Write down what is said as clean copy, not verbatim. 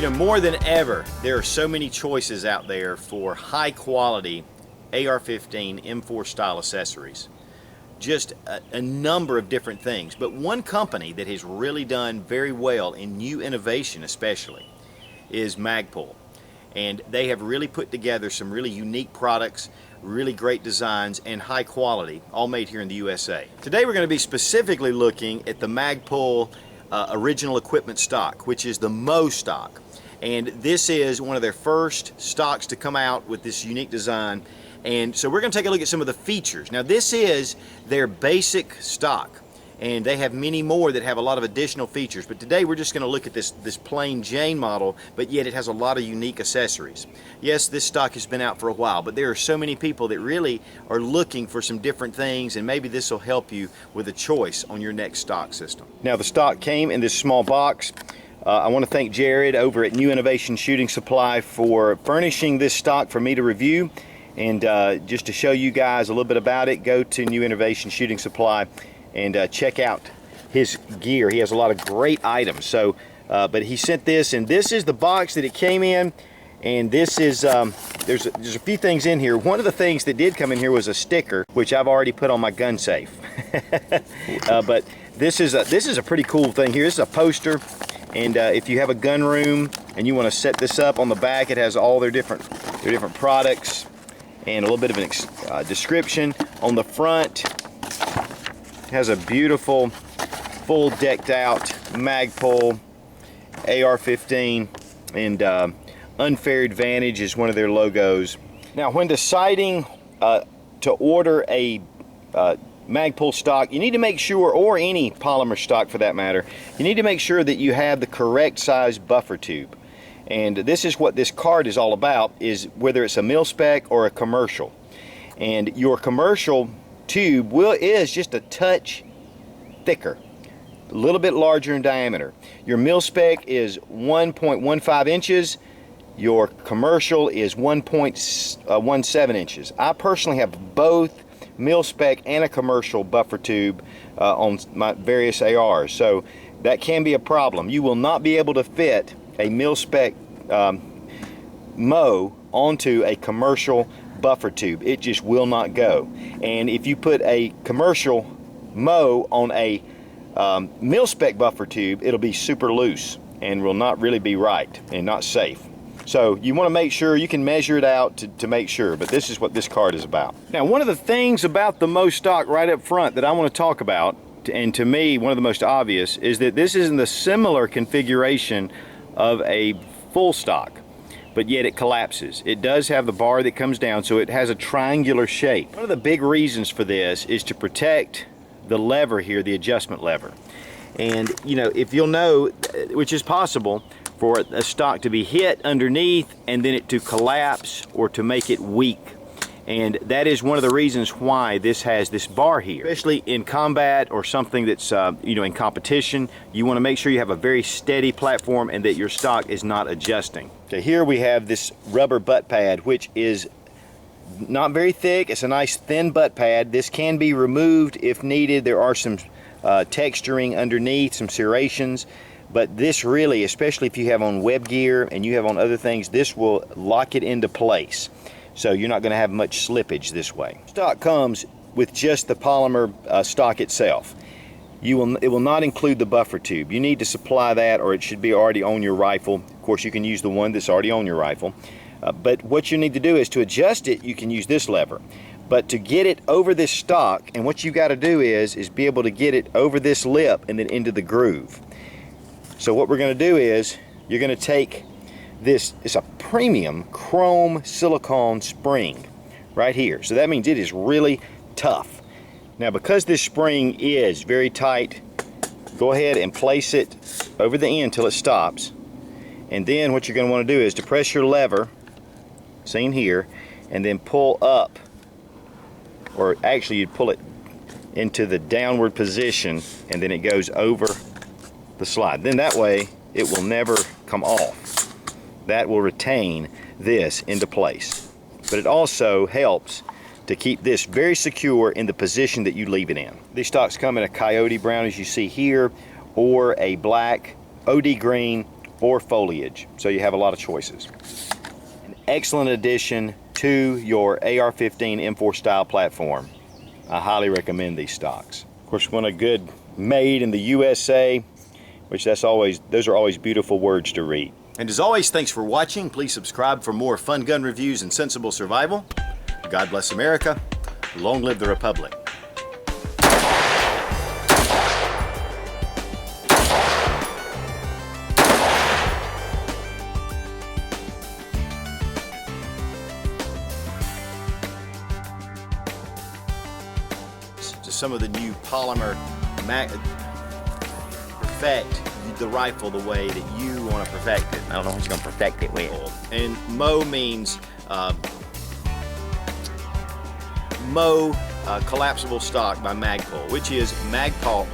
You know, more than ever, there are so many choices out there for high quality AR-15 M4 style accessories. Just a number of different things. But one company that has really done very well in new innovation especially is Magpul. And they have really put together some really unique products, really great designs, and high quality, all made here in the USA. Today we're going to be specifically looking at the Magpul original equipment stock, which is the MOE stock. And this is one of their first stocks to come out with this unique design. And so we're going to take a look at some of the features. Now this is their basic stock, and they have many more that have a lot of additional features. But today we're just going to look at this plain Jane model, but yet it has a lot of unique accessories. Yes, this stock has been out for a while, but there are so many people that really are looking for some different things, and maybe this will help you with a choice on your next stock system. Now the stock came in this small box. I want to thank Jared over at New Innovation Shooting Supply for furnishing this stock for me to review. And just to show you guys a little bit about it, go to New Innovation Shooting Supply and check out his gear. He has a lot of great items. So, but he sent this, and this is the box that it came in. And this is there's a few things in here. One of the things that did come in here was a sticker, which I've already put on my gun safe. But this is a pretty cool thing here. This is a poster. And if you have a gun room and you want to set this up, on the back it has all their different products and a little bit of a description. On the front it has a beautiful full decked out Magpul AR-15, and Unfair Advantage is one of their logos. Now when deciding to order a Magpul stock, you need to make sure, or any polymer stock for that matter, you need to make sure that you have the correct size buffer tube. And this is what this card is all about, is whether it's a mil spec or a commercial. And your commercial tube is just a touch thicker, a little bit larger in diameter. Your mil spec is 1.15 inches. Your commercial is 1.17 inches. I personally have both mil spec and a commercial buffer tube on my various ARs, so that can be a problem. You will not be able to fit a mil spec MOE onto a commercial buffer tube. It just will not go. And if you put a commercial MOE on a mil spec buffer tube, it'll be super loose and will not really be right and not safe. So you want to make sure you can measure it out to make sure, but this is what this card is about. Now one of the things about the MOE stock right up front that I want to talk about, and to me one of the most obvious, is that this is in the similar configuration of a full stock, but yet it collapses. It does have the bar that comes down, so it has a triangular shape. One of the big reasons for this is to protect the lever here, the adjustment lever. And you know, if you'll know, which is possible, for a stock to be hit underneath and then it to collapse or to make it weak. And that is one of the reasons why this has this bar here. Especially in combat or something that's you know, in competition, you want to make sure you have a very steady platform and that your stock is not adjusting. Okay, here we have this rubber butt pad, which is not very thick. It's a nice thin butt pad. This can be removed if needed. There are some texturing underneath, some serrations. But this really, especially if you have on web gear and you have on other things, this will lock it into place. So you're not going to have much slippage this way. Stock comes with just the polymer stock itself. It will not include the buffer tube. You need to supply that, or it should be already on your rifle. Of course, you can use the one that's already on your rifle. But what you need to do is to adjust it, you can use this lever. But to get it over this stock, and what you got to do is be able to get it over this lip and then into the groove. So what we're going to do is, you're going to take this, it's a premium chrome silicone spring right here. So that means it is really tough. Now because this spring is very tight, go ahead and place it over the end till it stops. And then what you're going to want to do is to press your lever, seen here, and then pull up, or actually you'd pull it into the downward position, and then it goes over the slide. Then that way it will never come off. That will retain this into place. But it also helps to keep this very secure in the position that you leave it in. These stocks come in a coyote brown, as you see here, or a black, OD green, or foliage, so you have a lot of choices. An excellent addition to your AR-15 M4 style platform. I highly recommend these stocks. Of course, we want a good made in the USA, which those are always beautiful words to read. And as always, thanks for watching. Please subscribe for more fun gun reviews and sensible survival. God bless America. Long live the Republic. Just some of the new polymer perfect the rifle the way that you want to perfect it. I don't know who's going to perfect it with. And MOE means MOE Collapsible Stock by Magpul, which is Magpul